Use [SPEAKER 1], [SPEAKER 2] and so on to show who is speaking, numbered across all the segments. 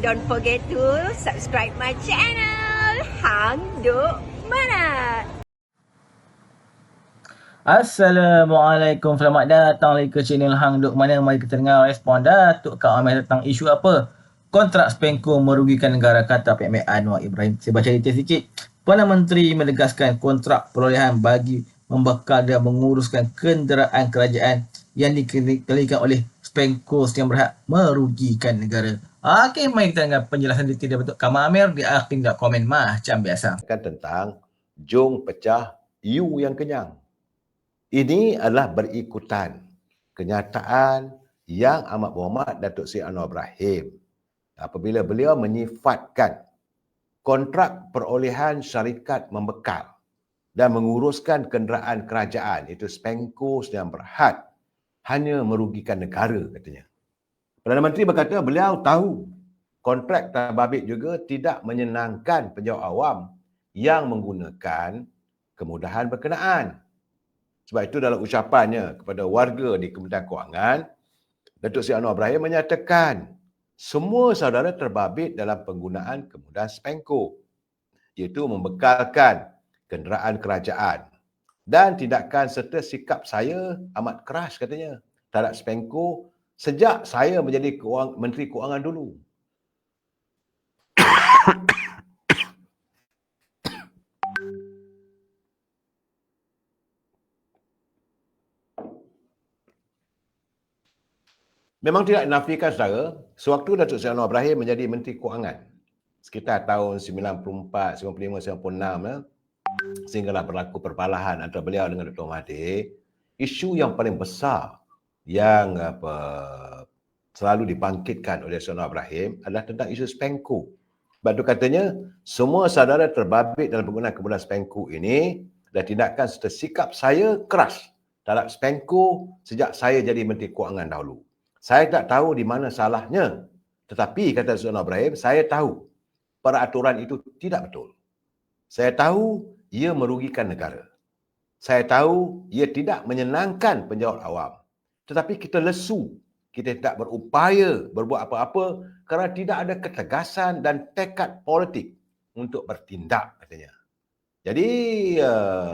[SPEAKER 1] Don't forget to subscribe my channel. Hang Duk Mana.
[SPEAKER 2] Assalamualaikum, selamat datang lagi ke channel Hang Duk Mana. Mari kita dengar respon Datuk Kak Amir tentang isu apa? Kontrak Spenco merugikan negara, kata PMA Anwar Ibrahim. Saya baca detail sikit. Perdana Menteri menegaskan kontrak perolehan bagi membekal dan menguruskan kenderaan kerajaan yang dikendalikan oleh Spenco yang berhad merugikan negara. Okey, mari kita dengar penjelasan detail daripada Kak Amir. Dia akan tinggal komen macam biasa.
[SPEAKER 3] Tentang jom pecah U yang kenyang. Ini adalah berikutan kenyataan yang amat berhormat Datuk Seri Anwar Ibrahim apabila beliau menyifatkan kontrak perolehan syarikat membekal dan menguruskan kenderaan kerajaan, itu Spenco Sdn Bhd, hanya merugikan negara, katanya. Perdana Menteri berkata beliau tahu kontrak terbabit juga tidak menyenangkan penjawat awam yang menggunakan kemudahan berkenaan. Sebab itu dalam ucapannya kepada warga di Kementerian Kewangan, Datuk Seri Anwar Ibrahim menyatakan semua saudara terbabit dalam penggunaan kemudahan Spenco, iaitu membekalkan kenderaan kerajaan. Dan tindakan serta sikap saya amat keras, katanya, terhadap Spenco sejak saya menjadi Menteri Kewangan dulu. Memang tidak dinafikan, saudara, sewaktu Datuk Seri Anwar Ibrahim menjadi Menteri Kewangan, sekitar tahun 94, 95, 96, sehinggalah berlaku perbalahan antara beliau dengan Dr. Mahathir, isu yang paling besar yang selalu dibangkitkan oleh Seri Anwar Ibrahim adalah tentang isu Spenco. Sebab itu katanya, semua saudara terbabit dalam penggunaan kemudahan Spenco ini dan tindakan serta sikap saya keras terhadap Spenco sejak saya jadi Menteri Kewangan dahulu. Saya tak tahu di mana salahnya, tetapi kata Seri Anwar Ibrahim, saya tahu peraturan itu tidak betul. Saya tahu ia merugikan negara. Saya tahu ia tidak menyenangkan penjawat awam. Tetapi kita lesu, kita tidak berupaya berbuat apa-apa kerana tidak ada ketegasan dan tekad politik untuk bertindak, katanya. Jadi,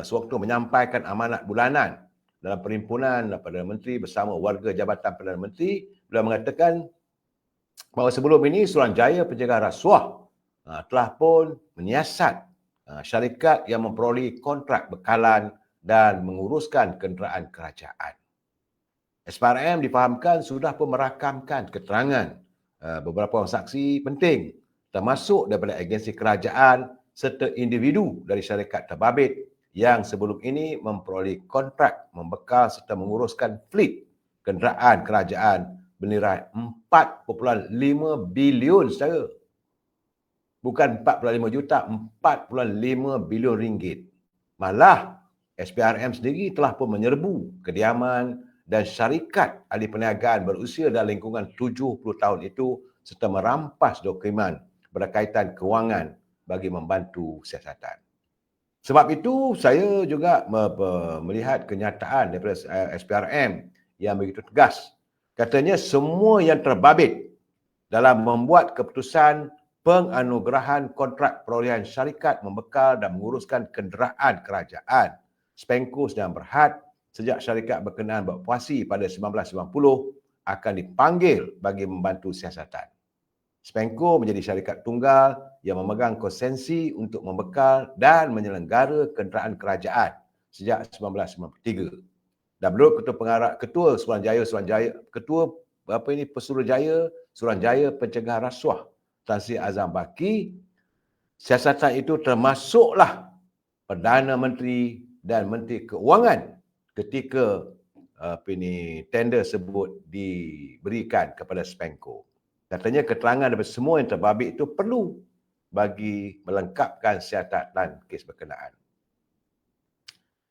[SPEAKER 3] sewaktu menyampaikan amanat bulanan dalam perhimpunan Perdana Menteri bersama warga Jabatan Perdana Menteri, beliau mengatakan bahawa sebelum ini Suruhanjaya Pencegahan Rasuah telah pun menyiasat syarikat yang memperoleh kontrak bekalan dan menguruskan kenderaan kerajaan. SPRM difahamkan sudah pun merakamkan keterangan beberapa orang saksi penting, termasuk daripada agensi kerajaan serta individu dari syarikat terbabit yang sebelum ini memperoleh kontrak membekal serta menguruskan fleet kenderaan kerajaan bernilai 4.5 bilion, saudara. Bukan 4.5 juta, 4.5 bilion ringgit. Malah, SPRM sendiri telah pun menyerbu kediaman dan syarikat ahli perniagaan berusia dalam lingkungan 70 tahun itu serta merampas dokumen berkaitan kewangan bagi membantu siasatan. Sebab itu, saya juga melihat kenyataan daripada SPRM yang begitu tegas. Katanya semua yang terbabit dalam membuat keputusan penganugerahan kontrak perolehan syarikat membekal dan menguruskan kenderaan kerajaan Spenco Sdn Bhd sejak syarikat berkenaan beroperasi pada 1990 akan dipanggil bagi membantu siasatan. Spenco menjadi syarikat tunggal yang memegang konsensi untuk membekal dan menyelenggara kenderaan kerajaan sejak 1993. Dan menurut Ketua Pesuruhjaya Suruhanjaya Pencegahan Rasuah Tan Sri Azam Baki, siasatan itu termasuklah Perdana Menteri dan Menteri Keuangan ketika tender sebut diberikan kepada Spenco. Katanya keterangan daripada semua yang terbabit itu perlu bagi melengkapkan siasatan kes berkenaan.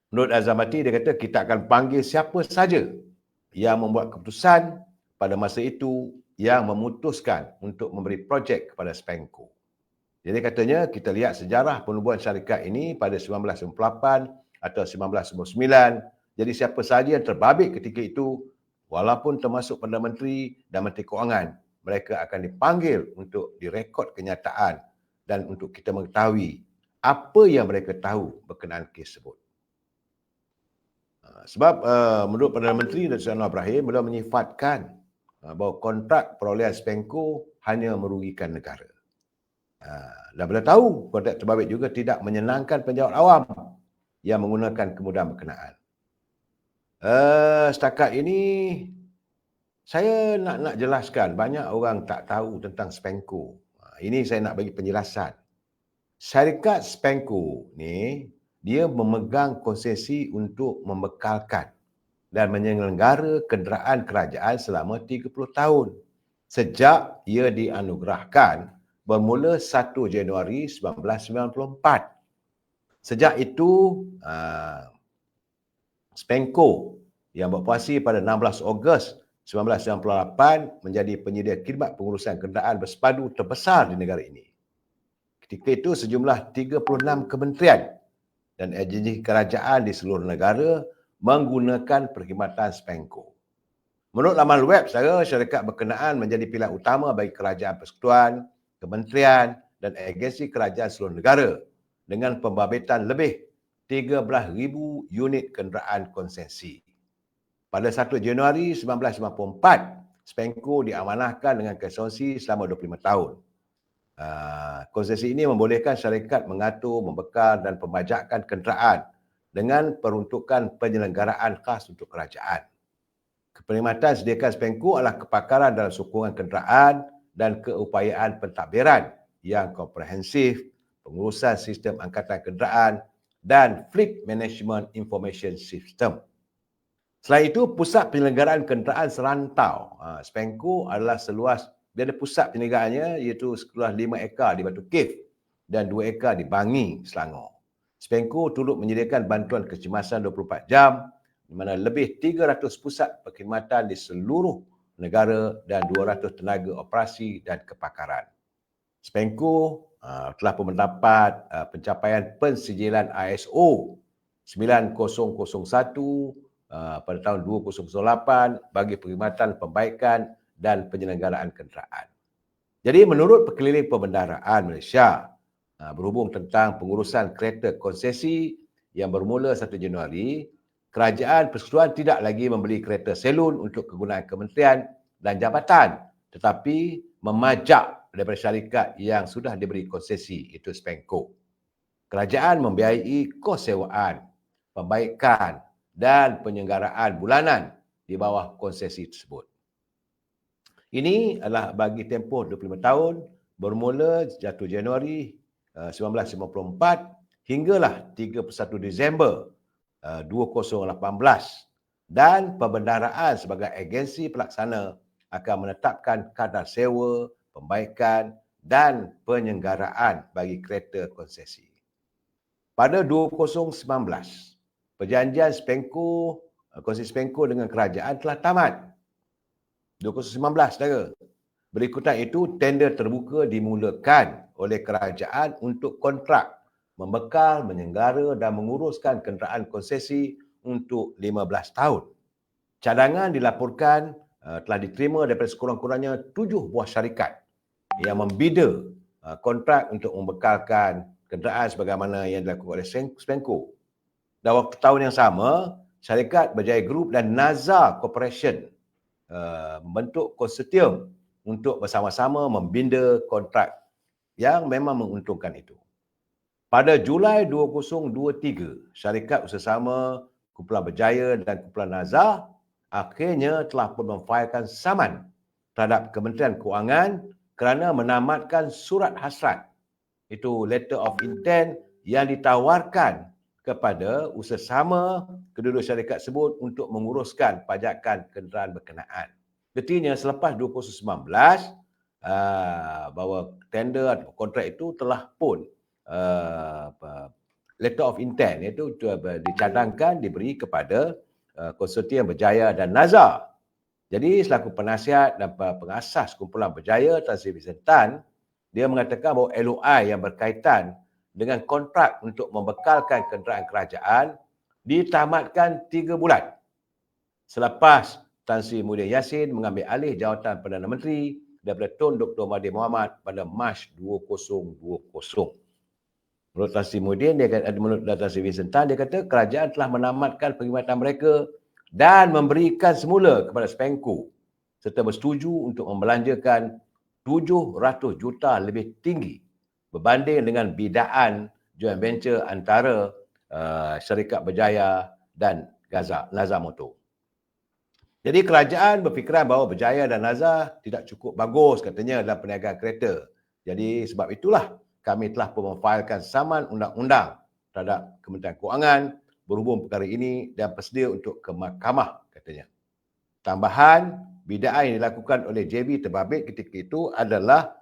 [SPEAKER 3] Menurut Azam Baki, dia kata kita akan panggil siapa saja yang membuat keputusan pada masa itu yang memutuskan untuk memberi projek kepada Spenco. Jadi katanya kita lihat sejarah penubuhan syarikat ini pada 1998 atau 1999. Jadi siapa sahaja yang terbabit ketika itu, walaupun termasuk Perdana Menteri dan Menteri Kewangan, mereka akan dipanggil untuk direkod kenyataan dan untuk kita mengetahui apa yang mereka tahu berkenaan kes tersebut. Sebab menurut Perdana Menteri Datuk Seri Anwar Ibrahim, beliau menyifatkan bahawa kontrak perolehan Spenco hanya merugikan negara. Dan beliau tahu kontrak terbabit juga tidak menyenangkan penjawat awam yang menggunakan kemudahan berkenaan. Setakat ini saya nak jelaskan, banyak orang tak tahu tentang Spenco. Ini saya nak bagi penjelasan. Syarikat Spenco ni dia memegang konsesi untuk membekalkan dan menyelenggara kenderaan kerajaan selama 30 tahun sejak ia dianugerahkan bermula 1 Januari 1994. Sejak itu, Spenco yang beroperasi pada 16 Ogos 1998 menjadi penyedia khidmat pengurusan kenderaan bersepadu terbesar di negara ini. Ketika itu sejumlah 36 kementerian dan agensi kerajaan di seluruh negara menggunakan perkhidmatan Spenco. Menurut laman web saya, syarikat berkenaan menjadi pilihan utama bagi kerajaan persekutuan, kementerian dan agensi kerajaan seluruh negara dengan pembabitan lebih 13,000 unit kenderaan konsesi. Pada 1 Januari 1954, Spenco diamanahkan dengan konsesi selama 25 tahun. Konsesi ini membolehkan syarikat mengatur, membekal dan pembajakan kenderaan dengan peruntukan penyelenggaraan khas untuk kerajaan. Keperkhidmatan sediakan Spenco adalah kepakaran dalam sokongan kenderaan dan keupayaan pentadbiran yang komprehensif, pengurusan sistem angkatan kenderaan dan Fleet Management Information System. Selain itu, pusat penyelenggaraan kenderaan serantau. Spenco adalah seluas, dia ada pusat penyelenggaraannya iaitu seluas 5 ekar di Batu Cave dan 2 ekar di Bangi, Selangor. Spenco turut menyediakan bantuan kecemasan 24 jam di mana lebih 300 pusat perkhidmatan di seluruh negara dan 200 tenaga operasi dan kepakaran. Spenco telah pun mendapat pencapaian pensijilan ISO 9001 pada tahun 2008 bagi perkhidmatan pembaikan dan penyelenggaraan kenderaan. Jadi menurut Perkeliling Perbendaharaan Malaysia, berhubung tentang pengurusan kereta konsesi yang bermula 1 Januari, kerajaan persekutuan tidak lagi membeli kereta selun untuk kegunaan kementerian dan jabatan, tetapi memajak daripada syarikat yang sudah diberi konsesi, iaitu Spenco. Kerajaan membiayai kos sewaan, pembaikan dan penyelenggaraan bulanan di bawah konsesi tersebut. Ini adalah bagi tempoh 25 tahun bermula 1 Januari 1954 hinggalah 31 Disember 2018 dan perbendaharaan sebagai agensi pelaksana akan menetapkan kadar sewa, pembaikan dan penyelenggaraan bagi kereta konsesi. Pada 2019, perjanjian Spenco, konsesi Spenco dengan kerajaan telah tamat. 2019, saudara. Berikutan itu, tender terbuka dimulakan oleh kerajaan untuk kontrak membekal, menyelenggara dan menguruskan kenderaan konsesi untuk 15 tahun. Cadangan dilaporkan telah diterima daripada sekurang-kurangnya 7 buah syarikat yang membida kontrak untuk membekalkan kenderaan sebagaimana yang dilakukan oleh Spenco. Dan waktu tahun yang sama, syarikat Berjaya Group dan Naza Corporation membentuk konsortium untuk bersama-sama membina kontrak yang memang menguntungkan itu. Pada Julai 2023, syarikat usaha-sama Kumpulan Berjaya dan Kumpulan Naza akhirnya telah pun memfailkan saman terhadap Kementerian Kewangan kerana menamatkan surat hasrat, itu letter of intent yang ditawarkan kepada usaha-sama kedua-dua syarikat tersebut untuk menguruskan pajakan kenderaan berkenaan. Artinya selepas 2019, bahawa tender atau kontrak itu telah pun letter of intent iaitu dicadangkan diberi kepada konsortium Berjaya dan Naza. Jadi selaku penasihat dan pengasas Kumpulan Berjaya, Tan Sri Vincent, dia mengatakan bahawa LOI yang berkaitan dengan kontrak untuk membekalkan kenderaan kerajaan ditamatkan 3 bulan selepas Tan Sri Muhyiddin Yassin mengambil alih jawatan Perdana Menteri daripada Tun Dr. Mahathir Mohamad pada Mac 2020. Menurut Tan Sri Muhyiddin, menurut Tan Sri Vincent Tan, dia kata kerajaan telah menamatkan perkhidmatan mereka dan memberikan semula kepada Spenco serta bersetuju untuk membelanjakan 700 juta lebih tinggi berbanding dengan bidaan joint venture antara syarikat Berjaya dan Nazar Motor. Jadi kerajaan berfikiran bahawa Berjaya dan Nazar tidak cukup bagus katanya dalam perniagaan kereta. Jadi sebab itulah kami telah pun memfailkan saman undang-undang terhadap Kementerian Kewangan berhubung perkara ini dan bersedia untuk ke mahkamah katanya. Tambahan, bidaan yang dilakukan oleh JB terbabit ketika itu adalah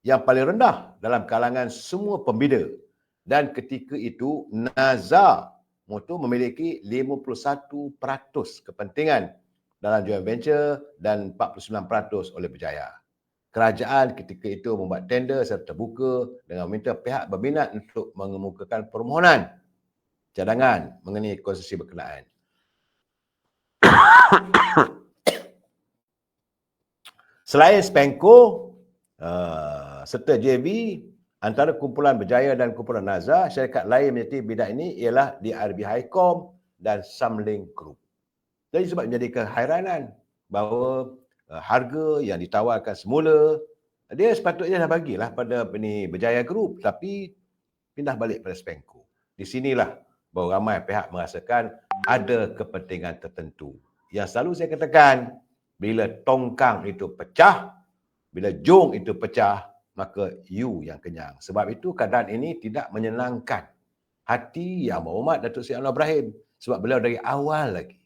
[SPEAKER 3] yang paling rendah dalam kalangan semua pembida. Dan ketika itu Nazar Motor memiliki 51% kepentingan dalam joint venture dan 49% oleh Berjaya. Kerajaan ketika itu membuat tender secara terbuka dengan meminta pihak berminat untuk mengemukakan permohonan cadangan mengenai konsesi berkenaan. Selain Spenco serta JB, antara kumpulan Berjaya dan kumpulan Nazar, syarikat lain menyertai bidang ini ialah DRB Highcom dan Samlink Group. Jadi sebab menjadi keheranan bahawa harga yang ditawarkan semula, dia sepatutnya dah bagilah pada Berjaya Group, tapi pindah balik pada Spenco. Di sinilah bahawa ramai pihak merasakan ada kepentingan tertentu. Yang selalu saya katakan, bila tongkang itu pecah, bila jong itu pecah, maka you yang kenyang. Sebab itu keadaan ini tidak menyenangkan hati Yang Berhormat Datuk Seri Anwar Ibrahim. Sebab beliau dari awal lagi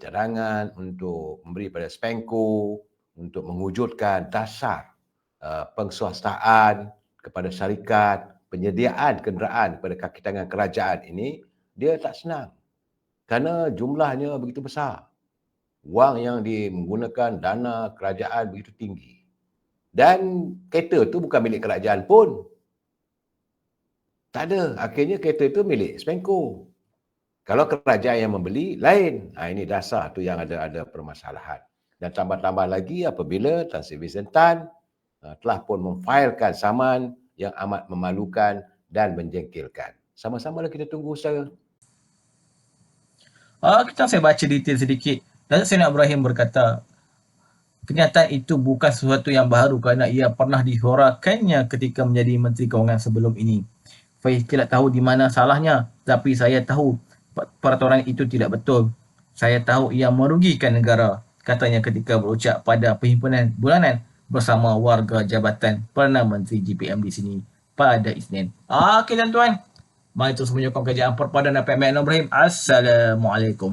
[SPEAKER 3] cadangan untuk memberi pada Spenco, untuk mewujudkan dasar penguasaan kepada syarikat, penyediaan kenderaan kepada kaki tangan kerajaan ini, dia tak senang. Kerana jumlahnya begitu besar. Wang yang menggunakan dana kerajaan begitu tinggi. Dan kereta itu bukan milik kerajaan pun. Tak ada. Akhirnya kereta itu milik Spenco. Kalau kerajaan yang membeli, lain. Ini dasar tu yang ada permasalahan. Dan tambah-tambah lagi apabila Tan Sri Vincent Tan telah pun memfailkan saman yang amat memalukan dan menjengkelkan. Sama-sama lah kita tunggu usaha.
[SPEAKER 2] Kita saya baca detail sedikit. Datuk Seri Ibrahim berkata, kenyataan itu bukan sesuatu yang baru kerana ia pernah disuarakannya ketika menjadi Menteri Kewangan sebelum ini. Faiz tidak tahu di mana salahnya, tapi saya tahu peraturan itu tidak betul. Saya tahu ia merugikan negara, katanya ketika berucap pada perhimpunan bulanan bersama warga Jabatan Perdana Menteri GPM di sini pada Isnin. Okey tuan-tuan, mari terus menyokong kajian perpaduan PMN Ibrahim. Assalamualaikum.